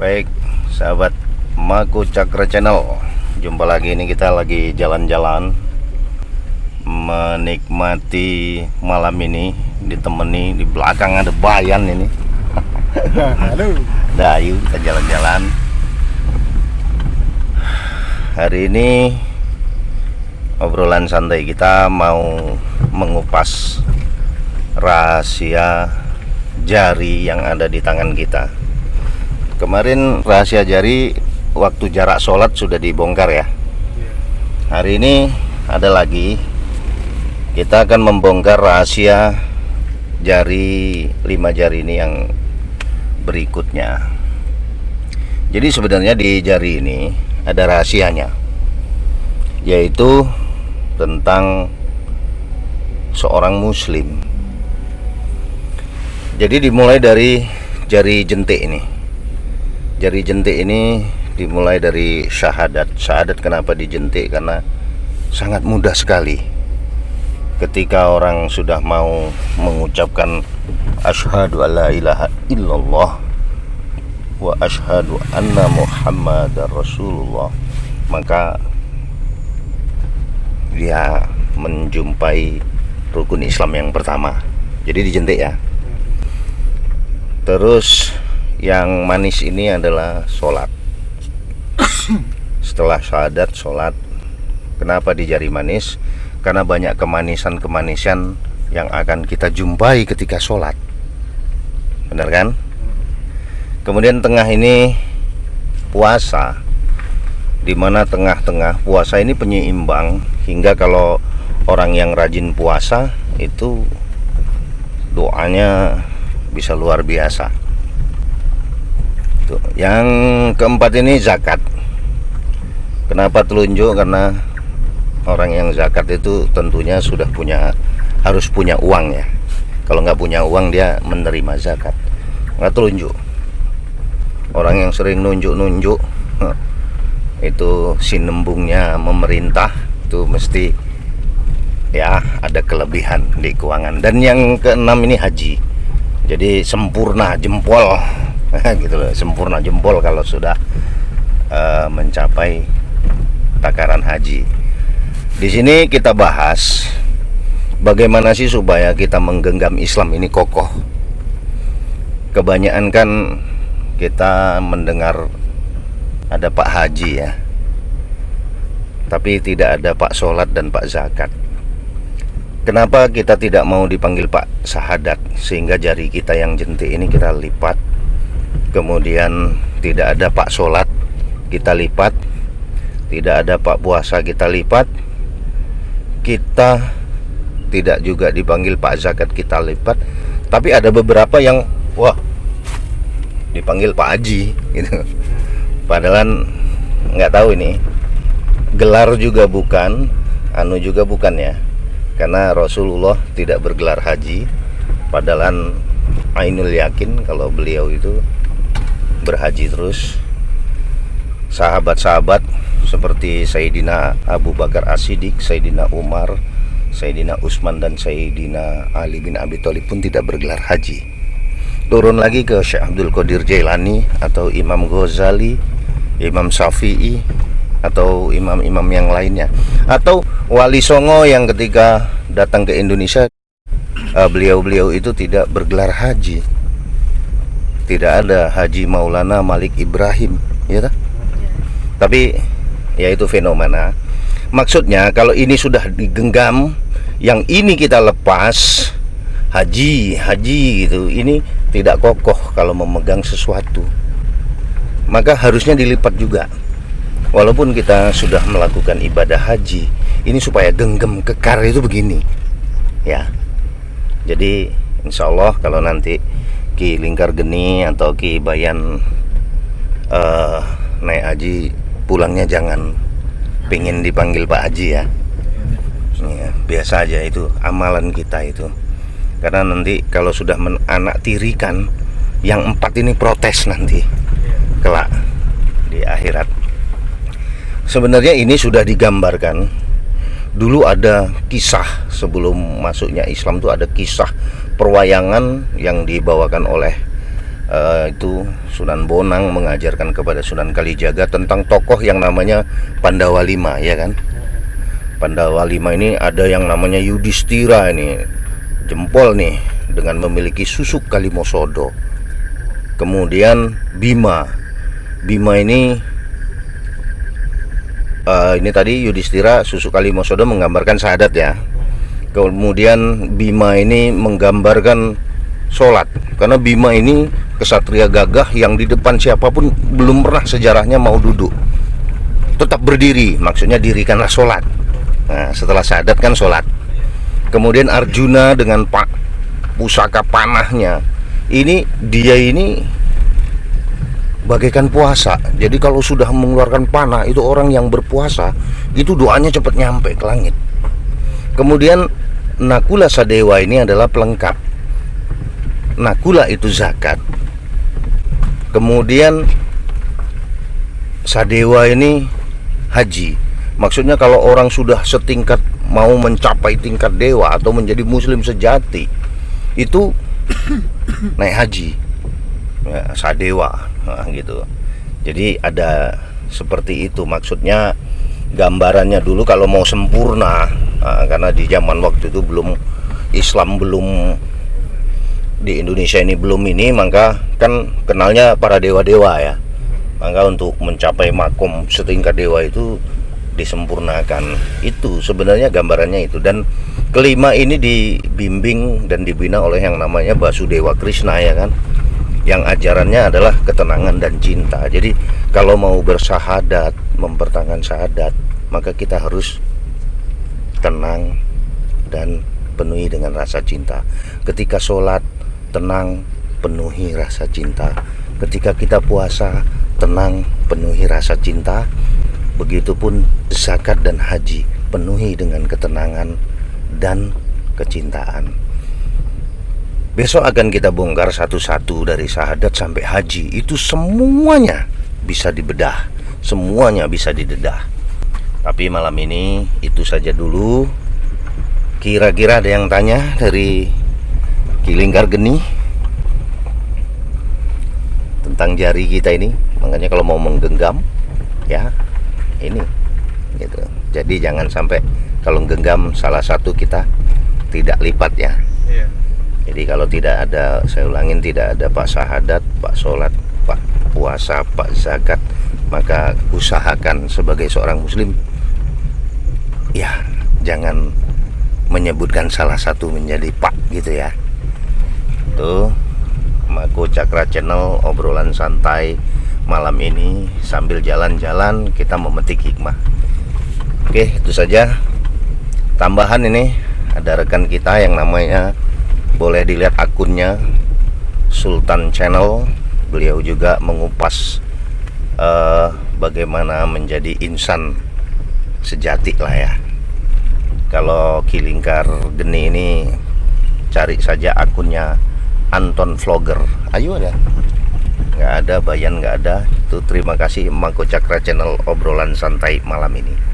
Baik, sahabat Maku Cakra Channel, jumpa lagi. Ini kita lagi jalan-jalan menikmati malam ini, ditemani di belakang ada Bayan ini. Halo. Dah, yuk kita jalan-jalan. Hari ini obrolan santai kita mau mengupas rahasia jari yang ada di tangan kita. Kemarin rahasia jari waktu jarak sholat sudah dibongkar ya. Hari ini ada lagi. Kita akan membongkar rahasia jari 5 jari ini yang berikutnya. Jadi sebenarnya di jari ini ada rahasianya, yaitu tentang seorang muslim. Jadi dimulai dari jari jentik ini. Jari jentik ini dimulai dari syahadat. Syahadat kenapa dijentik? Karena sangat mudah sekali. Ketika orang sudah mau mengucapkan asyhadu alla ilaha illallah wa asyhadu anna muhammadar rasulullah, maka dia menjumpai rukun Islam yang pertama. Jadi dijentik ya. Terus yang manis ini adalah sholat. Setelah syahadat, sholat. Kenapa di jari manis? Karena banyak kemanisan-kemanisan yang akan kita jumpai ketika sholat. Benar kan? Kemudian tengah ini puasa, dimana tengah-tengah puasa ini penyeimbang, hingga kalau orang yang rajin puasa itu doanya bisa luar biasa. Tuh. Yang keempat ini zakat. Kenapa telunjuk? Karena orang yang zakat itu tentunya harus punya uang ya. Kalau nggak punya uang dia menerima zakat. Nggak telunjuk. Orang yang sering nunjuk-nunjuk itu sinembungnya memerintah, itu mesti ya ada kelebihan di keuangan. Dan yang keenam ini haji. Jadi sempurna jempol gitu loh, sempurna jempol kalau sudah mencapai takaran haji. Di sini kita bahas bagaimana sih supaya kita menggenggam Islam ini kokoh. Kebanyakan kan kita mendengar ada Pak Haji ya, tapi tidak ada Pak Sholat dan Pak Zakat. Kenapa kita tidak mau dipanggil Pak Syahadat, sehingga jari kita yang jentik ini kita lipat? Kemudian tidak ada Pak Sholat, kita lipat. Tidak ada Pak Puasa, kita lipat. Kita tidak juga dipanggil Pak Zakat, kita lipat. Tapi ada beberapa yang dipanggil Pak Haji gitu. Padahal nggak tahu ini gelar juga bukan, anu juga bukan ya. Karena Rasulullah tidak bergelar haji. Padahal ainul yakin kalau beliau itu berhaji terus. Sahabat-sahabat seperti Sayyidina Abu Bakar As-Siddiq, Sayyidina Umar, Sayyidina Utsman dan Sayyidina Ali bin Abi Thalib pun tidak bergelar haji. Turun lagi ke Syekh Abdul Qadir Jailani atau Imam Ghazali, Imam Syafi'i atau imam-imam yang lainnya, atau Wali Songo yang ketika datang ke Indonesia beliau-beliau itu tidak bergelar haji. Tidak ada Haji Maulana Malik Ibrahim, ya tak? Tapi ya itu fenomena. Maksudnya kalau ini sudah digenggam, yang ini kita lepas, haji gitu, ini tidak kokoh kalau memegang sesuatu. Maka harusnya dilipat juga. Walaupun kita sudah melakukan ibadah haji, ini supaya genggam kekar itu begini ya. Jadi insya Allah kalau nanti Ki Lingkar Geni atau Ki Bayan naik haji, pulangnya jangan pengen dipanggil Pak Haji ya. Biasa aja, itu amalan kita itu. Karena nanti kalau sudah menanak tirikan, yang 4 ini protes nanti kelak di akhirat. Sebenarnya ini sudah digambarkan. Dulu ada kisah sebelum masuknya Islam, itu ada kisah perwayangan yang dibawakan oleh Itu Sunan Bonang mengajarkan kepada Sunan Kalijaga tentang tokoh yang namanya Pandawa Lima, ya kan? Pandawa Lima ini ada yang namanya Yudhistira ini, jempol nih, dengan memiliki susuk Kalimosodo. Kemudian Bima ini tadi Yudhistira, susuk Kalimosodo menggambarkan syahadat ya. Kemudian Bima ini menggambarkan sholat, karena Bima ini kesatria gagah yang di depan siapapun belum pernah sejarahnya mau duduk, tetap berdiri, maksudnya dirikanlah sholat. Nah, setelah syahadat kan sholat. Kemudian Arjuna dengan pusaka panahnya dia ini bagaikan puasa. Jadi kalau sudah mengeluarkan panah, itu orang yang berpuasa itu doanya cepat nyampe ke langit. Kemudian Nakula Sadewa ini adalah pelengkap. Nakula itu zakat. Kemudian Sadewa ini haji. Maksudnya kalau orang sudah setingkat, mau mencapai tingkat dewa atau menjadi muslim sejati, itu naik haji ya, Sadewa, nah, gitu. Jadi ada seperti itu. Maksudnya gambarannya dulu kalau mau sempurna, karena di zaman waktu itu Islam belum di Indonesia ini maka kan kenalnya para dewa-dewa ya. Maka untuk mencapai makom setingkat dewa itu disempurnakan. Itu sebenarnya gambarannya itu. Dan kelima ini dibimbing dan dibina oleh yang namanya Basudewa Krishna, ya kan, yang ajarannya adalah ketenangan dan cinta. Jadi kalau mau bersahadat, mempertahankan syahadat, maka kita harus tenang dan penuhi dengan rasa cinta. Ketika sholat, tenang, penuhi rasa cinta. Ketika kita puasa, tenang, penuhi rasa cinta. Begitupun zakat dan haji, penuhi dengan ketenangan dan kecintaan. Besok akan kita bongkar satu-satu dari syahadat sampai haji. Itu semuanya bisa dibedah, semuanya bisa didedah. Tapi malam ini itu saja dulu. Kira-kira ada yang tanya dari Kilingkar Geni tentang jari kita ini? Makanya kalau mau menggenggam, ya ini gitu. Jadi jangan sampai kalau genggam salah satu kita tidak lipat ya. Iya. Jadi kalau tidak ada, saya ulangin, tidak ada pak syahadat, pak sholat, pak puasa, pak zakat, maka usahakan sebagai seorang muslim, ya jangan menyebutkan salah satu menjadi pak gitu ya. Tuh, Mako Cakra Channel, obrolan santai malam ini sambil jalan-jalan kita memetik hikmah. Oke, itu saja. Tambahan ini ada rekan kita yang namanya, boleh dilihat akunnya, Sultan Channel. Beliau juga mengupas bagaimana menjadi insan sejati lah ya. Kalau Kilingkar Geni ini cari saja akunnya Anton Vlogger. Ayo ada. Nggak ada, Bayan nggak ada. Itu terima kasih Mangko Cakra Channel, obrolan santai malam ini.